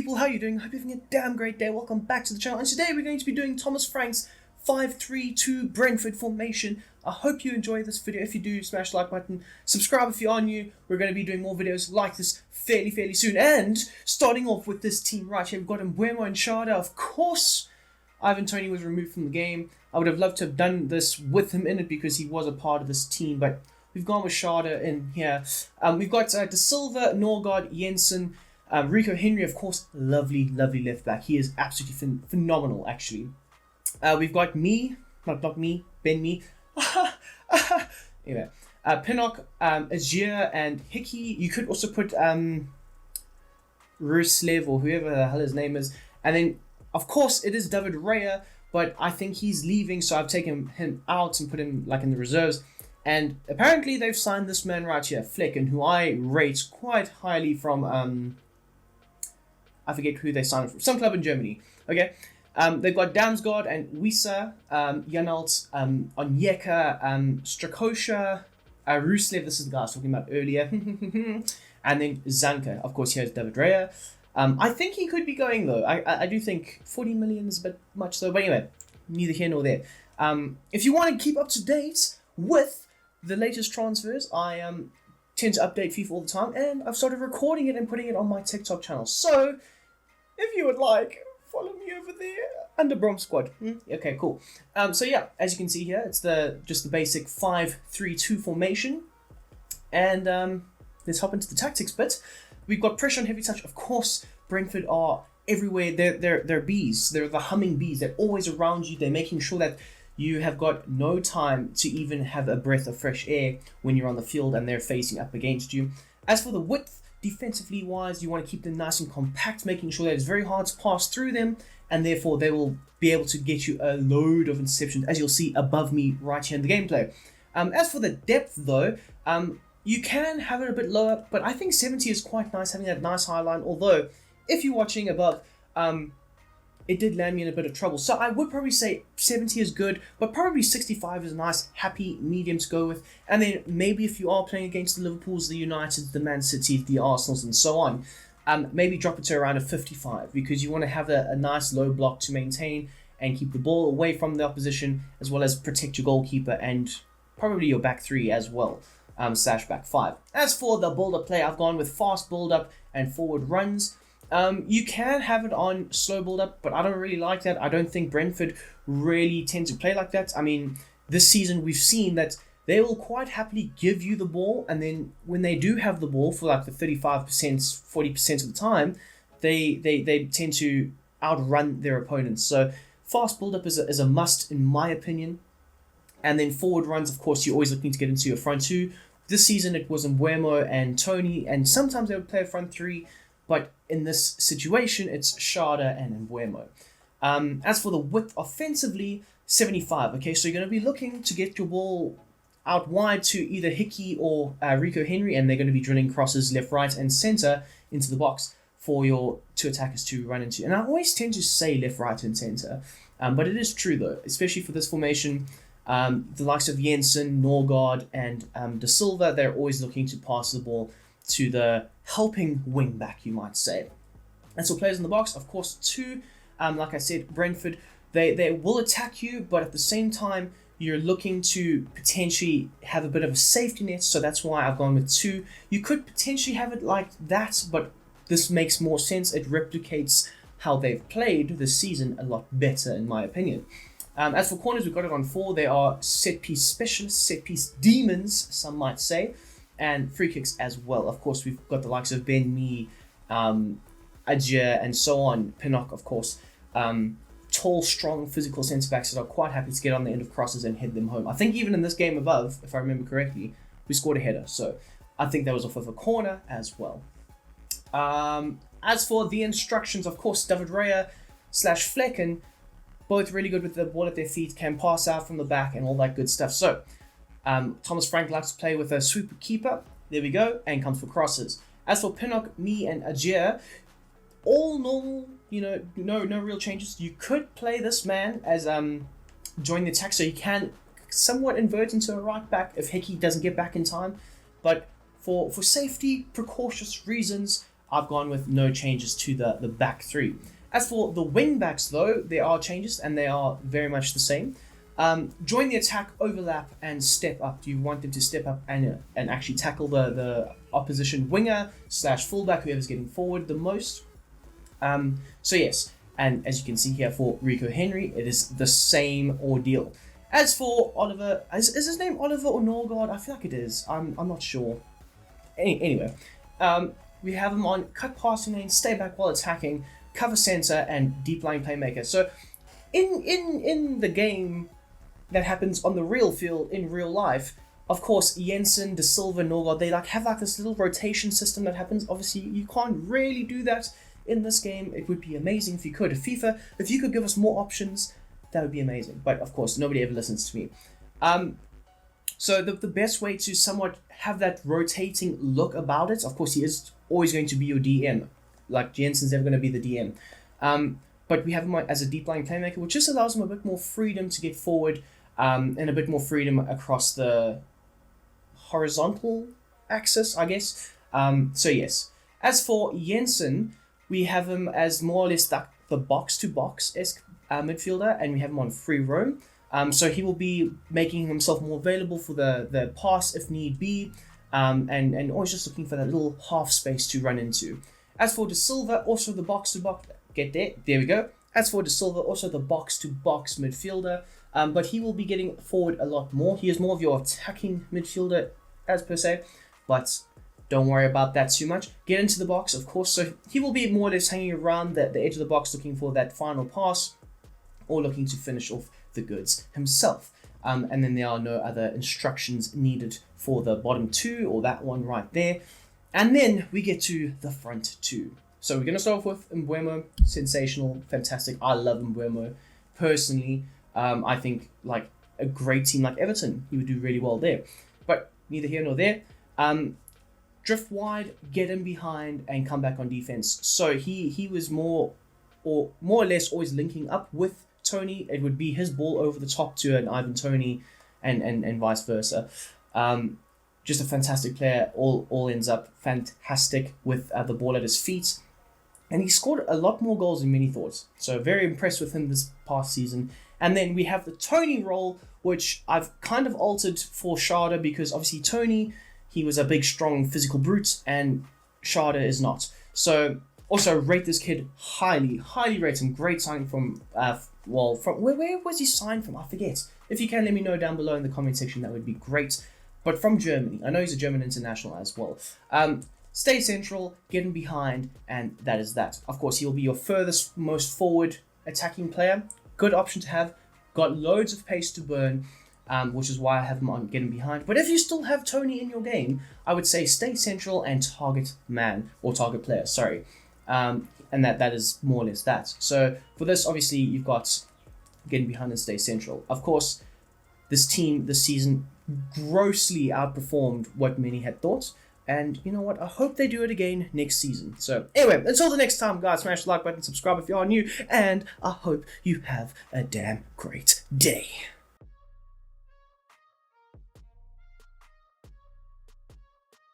people, how are you doing? I hope you're having a damn great day. Welcome back to the channel. And today we're going to be doing Thomas Frank's 5-3-2 Brentford formation. I hope you enjoy this video. If you do, smash the like button. Subscribe if you are new. We're going to be doing more videos like this fairly soon. And starting off with this team right here, we've got Mbeumo and Shada. Of course, Ivan Toney was removed from the game. I would have loved to have done this with him in it because he was a part of this team, but we've gone with Shada in here. We've got De Silva, Norgard, Jensen, Rico Henry, of course, lovely left back. He is absolutely phenomenal, actually. We've got Ben Me. Anyway, Pinnock, Azir, and Hickey. You could also put Ruslev or whoever the hell his name is. And then, of course, it is David Raya, but I think he's leaving, so I've taken him out and put him like in the reserves. And apparently they've signed this man right here, Flecken, who I rate quite highly from, I forget who they signed from, some club in Germany. Okay, they've got Damsgaard and Wisa, Janelt, Onyeka, Strakosha, Ruslev, this is the guy I was talking about earlier, and then Zanka. Of course, here's David Raya. I think he could be going, though. I do think 40 million is a bit much, though. But anyway, neither here nor there. If you want to keep up to date with the latest transfers, I tend to update FIFA all the time, and I've started recording it and putting it on my TikTok channel. So, if you would like, follow me over there under Brom Squad. Okay, cool. So yeah, as you can see here, it's just the basic 5-3-2 formation, and let's hop into the tactics bit. We've got pressure and heavy touch. Of course, Brentford are everywhere. They're bees. They're the humming bees. They're always around you. They're making sure that you have got no time to even have a breath of fresh air when you're on the field and they're facing up against you. As for the width, defensively wise, you want to keep them nice and compact, making sure that it's very hard to pass through them, and therefore they will be able to get you a load of interceptions, as you'll see above me right here in the gameplay. As for the depth, though, you can have it a bit lower, but I think 70 is quite nice, having that nice high line, although if you're watching above, it did land me in a bit of trouble. So I would probably say 70 is good, but probably 65 is a nice, happy medium to go with. And then maybe if you are playing against the Liverpools, the Uniteds, the Man City, the Arsenals, and so on, maybe drop it to around a 55, because you want to have a nice low block to maintain and keep the ball away from the opposition, as well as protect your goalkeeper and probably your back three as well, / back five. As for the build-up play, I've gone with fast build-up and forward runs. You can have it on slow build-up, but I don't really like that. I don't think Brentford really tend to play like that. I mean, this season we've seen that they will quite happily give you the ball, and then when they do have the ball for like the 35%, 40% of the time, they tend to outrun their opponents. So fast build-up is a must in my opinion. And then forward runs, of course, you're always looking to get into your front two. This season it was Mbeumo and Toney, and sometimes they would play a front three. But in this situation, it's Shada and Mbeumo. As for the width offensively, 75. Okay, so you're going to be looking to get your ball out wide to either Hickey or Rico Henry, and they're going to be drilling crosses left, right, and center into the box for your two attackers to run into. And I always tend to say left, right, and center, but it is true though, especially for this formation. The likes of Jensen, Norgard, and De Silva, they're always looking to pass the ball to the helping wing back, you might say. And so players in the box, of course, two. Like I said, Brentford, they will attack you, but at the same time, you're looking to potentially have a bit of a safety net, so that's why I've gone with two. You could potentially have it like that, but this makes more sense. It replicates how they've played this season a lot better, in my opinion. As for corners, we've got it on 4. They are set-piece specialists, set-piece demons, some might say, and free kicks as well. Of course, we've got the likes of Ben Me, Azir, and so on. Pinnock, of course. Tall, strong, physical centre-backs that are quite happy to get on the end of crosses and head them home. I think even in this game above, if I remember correctly, we scored a header. So I think that was off of a corner as well. As for the instructions, of course, David Raya / Flecken, both really good with the ball at their feet, can pass out from the back and all that good stuff. So Thomas Frank likes to play with a sweeper keeper. There we go, and comes for crosses. As for Pinnock, Me, and Azir, all normal, no real changes. You could play this man as join the attack, so you can somewhat invert into a right back if Hickey doesn't get back in time. But for safety, precautious reasons, I've gone with no changes to the back three. As for the wing backs, though, there are changes and they are very much the same. Join the attack, overlap, and step up. Do you want them to step up and actually tackle the opposition winger / fullback, whoever's getting forward the most? So yes, and as you can see here for Rico Henry, it is the same ordeal. As for Oliver, is his name Oliver or Norgard? I feel like it is. I'm not sure. Anyway, we have him on cut passing lane, stay back while attacking, cover center, and deep line playmaker. So in the game that happens on the real field in real life, of course, Jensen, De Silva, Norgard, they have this little rotation system that happens. Obviously, you can't really do that in this game. It would be amazing if you could. FIFA, if you could give us more options, that would be amazing. But of course, nobody ever listens to me. So the best way to somewhat have that rotating look about it, of course, he is always going to be your DM. Like Jensen's never going to be the DM. But we have him as a deep line playmaker, which just allows him a bit more freedom to get forward, and a bit more freedom across the horizontal axis, I guess. So yes. As for Jensen, we have him as more or less the box-to-box-esque midfielder, and we have him on free roam. So he will be making himself more available for the pass if need be, and always just looking for that little half space to run into. As for De Silva, also the box-to-box, there we go. As for De Silva, also the box-to-box midfielder, but he will be getting forward a lot more. He is more of your attacking midfielder, as per se, but don't worry about that too much. Get into the box, of course, so he will be more or less hanging around the edge of the box looking for that final pass, or looking to finish off the goods himself. And then there are no other instructions needed for the bottom two, or that one right there. And then we get to the front two. So we're going to start off with Mbeumo. Sensational, fantastic. I love Mbeumo. Personally, I think like a great team like Everton, he would do really well there. But neither here nor there. Drift wide, get in behind, and come back on defense. So he was more or less always linking up with Tony. It would be his ball over the top to an Ivan Toney, and vice versa. Just a fantastic player. All ends up fantastic with the ball at his feet. And he scored a lot more goals than many thought. So very impressed with him this past season. And then we have the Tony role, which I've kind of altered for Sharda, because obviously Tony, he was a big, strong, physical brute, and Sharda is not. So also rate this kid highly, highly rate him. Great signing from from where was he signed from? I forget. If you can, let me know down below in the comment section. That would be great. But from Germany. I know he's a German international as well. Stay central, get him behind, and that is that. Of course, he will be your furthest, most forward attacking player. Good option to have. Got loads of pace to burn, which is why I have him on getting behind. But if you still have Tony in your game, I would say stay central and target man, or target player, sorry. And that is more or less that. So for this, obviously, you've got getting behind and stay central. Of course, this team this season grossly outperformed what many had thought. And you know what? I hope they do it again next season. So anyway, until the next time, guys, smash the like button, subscribe if you are new, and I hope you have a damn great day.